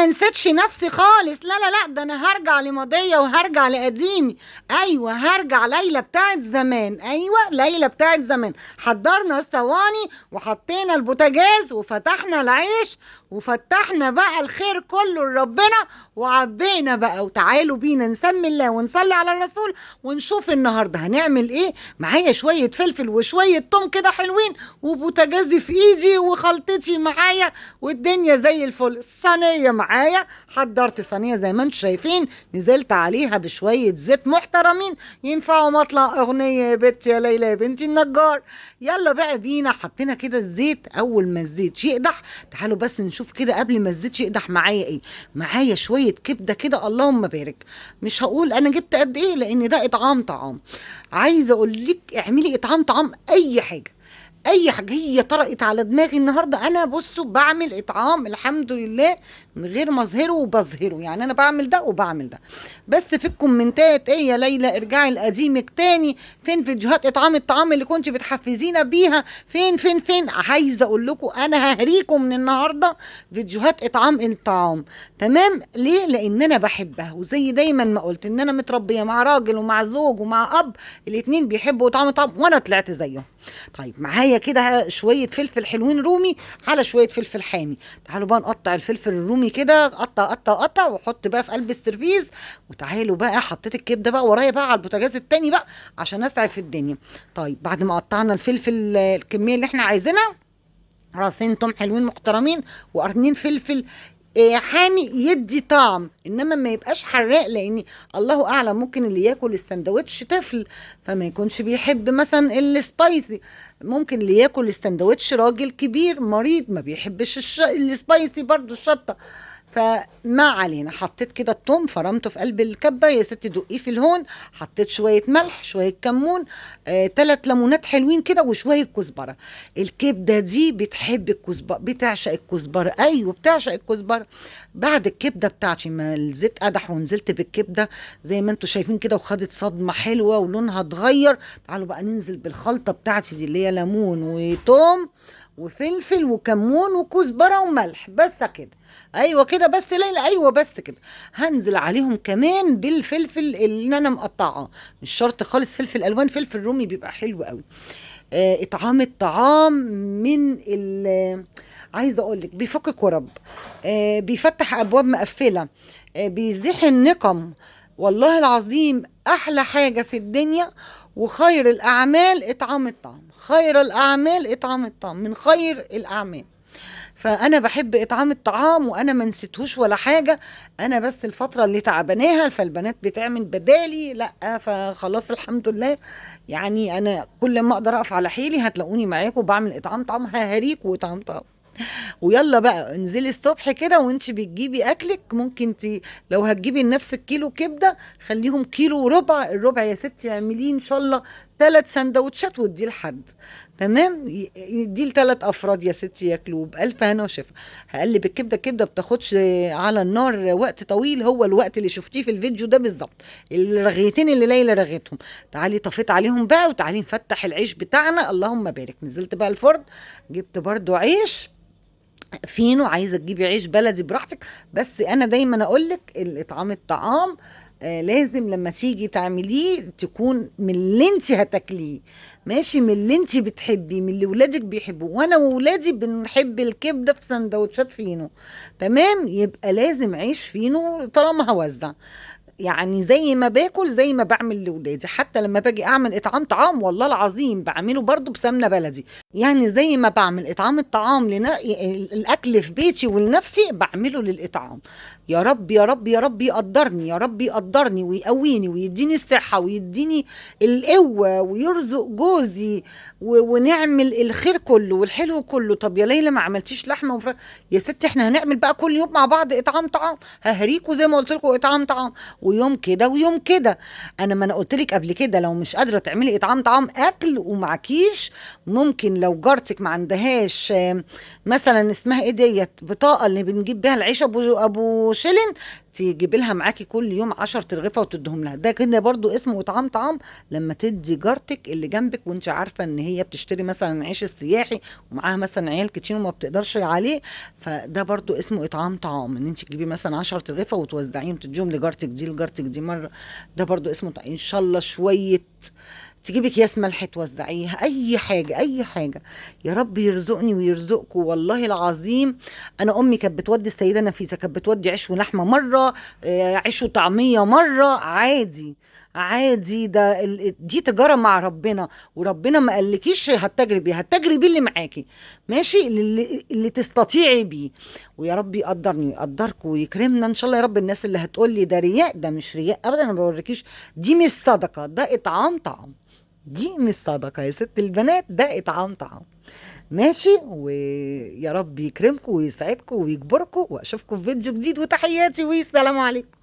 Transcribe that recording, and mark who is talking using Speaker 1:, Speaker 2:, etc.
Speaker 1: ما نسيتش نفسي خالص، لا لا لا، ده انا هرجع لماضيه وهرجع لقديمي. ايوه هرجع ليلى بتاعت زمان، ايوه ليلى بتاعت زمان. حضرنا الصواني وحطينا البوتاجاز وفتحنا العيش وفتحنا بقى الخير كله لربنا وعبينا بقى، وتعالوا بينا نسمي الله ونصلي على الرسول ونشوف النهارده هنعمل ايه. معايا شويه فلفل وشويه توم كده حلوين، وبوتاجازي في ايدي وخلطتي معايا والدنيا زي الفل. الصينيه معايا، حضرت صينيه زي ما انتم شايفين، نزلت عليها بشويه زيت محترمين ينفعوا مطلع اغنيه يا بنت يا ليلى يا بنتي النجار. يلا بقى بينا، حطينا كده الزيت. اول ما الزيت يقدح، تعالوا بس نشوف كده قبل ما الزيت يقدح معايا ايه. معايا شويه كبده كده، اللهم بارك. مش هقول انا جبت قد ايه لان ده اطعام طعام. عايزه اقول لك اعملي اطعام طعام اي حاجه، اي حاجه. هي طرقت على دماغي النهارده. انا بصوا بعمل اطعام الحمد لله من غير ما اظهره وبظهره، يعني انا بعمل ده وبعمل ده. بس في الكومنتات ايه يا ليلى ارجعي لقديمك تاني، فين فيديوهات اطعام الطعام اللي كنت بتحفزينا بيها، فين فين فين. عايزه اقول لكم انا ههريكم من النهارده فيديوهات اطعام الطعام. تمام ليه؟ لان انا بحبها، وزي دايما ما قلت ان انا متربيه مع راجل ومع زوج ومع اب، الاتنين بيحبوا اطعام الطعام وانا طلعت زيهم. طيب معايا كده شويه فلفل حلوين رومي على شويه فلفل حامي. تعالوا بقى نقطع الفلفل الرومي كده، قطع قطع قطع، واحط بقى في قلب السرفيز. وتعالوا بقى حطيت الكبده بقى ورايا بقى على البوتاجاز التاني بقى عشان اسعف في الدنيا. طيب بعد ما قطعنا الفلفل الكميه اللي احنا عايزينها، راسين توم حلوين محترمين وقرنين فلفل حامي يدي طعم، انما ما يبقاش حراق، لان الله اعلم ممكن اللي ياكل السندوتش طفل فما يكونش بيحب مثلا السبايسي، ممكن اللي ياكل السندوتش راجل كبير مريض ما بيحبش السبايسي برضو الشطه. فما علينا، حطيت كده التوم فرمته في قلب الكبه يا ستي، دقيه في الهون. حطيت شويه ملح شويه كمون، 3 ليمونات حلوين كده وشويه كزبره. الكبده دي بتحب الكزبره، بتعشق الكزبره، ايوه بتعشق الكزبره. بعد الكبده بتاعتي ما الزيت قدح ونزلت بالكبده زي ما انتم شايفين كده، وخدت صدمه حلوه ولونها اتغير. تعالوا بقى ننزل بالخلطه بتاعتي دي اللي هي ليمون وتوم وفلفل وكمون وكزبره وملح، بس كده. ايوه كده بس ليلى، ايوه بس كده. هنزل عليهم كمان بالفلفل اللي انا مقطعه، مش شرط خالص فلفل الوان، فلفل رومي بيبقى حلو قوي. اطعام الطعام من عايزه اقول لك بيفك كرب، بيفتح ابواب مقفله، بيزيح النقم. والله العظيم احلى حاجه في الدنيا. وخير الاعمال اطعام الطعام، خير الاعمال اطعام الطعام من خير الاعمال. فانا بحب اطعام الطعام وانا ما نسيتهوش ولا حاجه. انا بس الفتره اللي تعباناها فالبنات بتعمل بدالي، لا فخلاص الحمد لله. يعني انا كل ما اقدر اقف على حيلي هتلاقوني معاكم بعمل اطعام طعام، ههريكوا اطعام طعام. ويلا بقى انزلي الصبح كده وانت بتجيبي اكلك، ممكن لو هتجيبي لنفسك كيلو كبده خليهم كيلو وربع. الربع يا ستي اعمليه ان شاء الله 3 سندوتشات واديه لحد. تمام، دي ل3 افراد يا ستي ياكلوا بالف هنا وشفا. هقلب الكبده، الكبده بتاخدش على النار وقت طويل، هو الوقت اللي شفتيه في الفيديو ده بالظبط، الرغيتين اللي ليلى رغيتهم. تعالي طفيت عليهم بقى، وتعالي نفتح العيش بتاعنا، اللهم بارك. نزلت بقى الفرن، جبت برضو عيش فينو، عايزه تجيبي عيش بلدي براحتك. بس انا دايما اقول لك الاطعام الطعام لازم لما تيجي تعمليه تكون من اللي انت هتاكليه، ماشي، من اللي انت بتحبيه، من اللي ولادك بيحبوه. وانا وولادي بنحب الكبده في سندوتشات فينو. تمام، يبقى لازم عيش فينو طالما هوزع. يعني زي ما باكل زي ما بعمل لولادي. حتى لما باجي اعمل اطعام طعام والله العظيم بعمله برضو بسمنه بلدي. يعني زي ما بعمل اطعام الطعام الاكل في بيتي ولنفسي بعمله للاطعام. يا رب يا رب يا رب يقدرني، يا رب يقدرني ويقويني ويديني الصحه ويديني القوه ويرزق جوزي ونعمل الخير كله والحلو كله. طب يا ليلى ما عملتيش لحمه وفراخ؟ يا ستي احنا هنعمل بقى كل يوم مع بعض اطعام طعام، ههريكوا زي ما قلت لكم اطعام طعام، ويوم كده ويوم كده. ما انا قلت لك قبل كده لو مش قادره تعملي اطعام طعام اكل ومعكيش، ممكن لو جارتك ما عندهاش مثلا اسمها ايه ديت، بطاقه اللي بنجيب بيها العيش ابو شيلن، تجيب لها معاكي كل يوم 10 ترغيفه وتديهم لها. ده كده برضو اسمه اطعام طعام، لما تدي جارتك اللي جنبك وانت عارفه ان هي بتشتري مثلا عيش السياحي ومعاها مثلا عيال كتير وما بتقدرش عليه، فده برضو اسمه اطعام طعام، ان انت تجيبي مثلا 10 ترغيفه وتوزعيهم تديهم لجارتك دي لجارتك دي مره. ده برضو اسمه ان شاء الله شويه، تجيبي اكياس ملح توزعيها، اي حاجه اي حاجه. يا رب يرزقني ويرزقكم والله العظيم. انا امي كانت بتودي السيده نفيسه، كانت بتودي عيش ولحمه مره، عيش وطعميه مره، عادي عادي. ده دي تجاره مع ربنا، وربنا ما قالكيش هتجري بيه، هتجري بيه اللي معاكي، ماشي، اللي تستطيعي بيه. ويا رب يقدرني ويقدركم ويكرمنا ان شاء الله يا رب. الناس اللي هتقول لي ده رياء، ده مش رياء ابدا، انا ما بوريكيش، دي مش صدقه، ده اطعام طعام. دي مش صدقة يا ست البنات، ده اطعام طعام. ماشي، ويا رب يكرمكم ويسعدكم ويجبركم، واشوفكم في فيديو جديد، وتحياتي والسلام عليكم.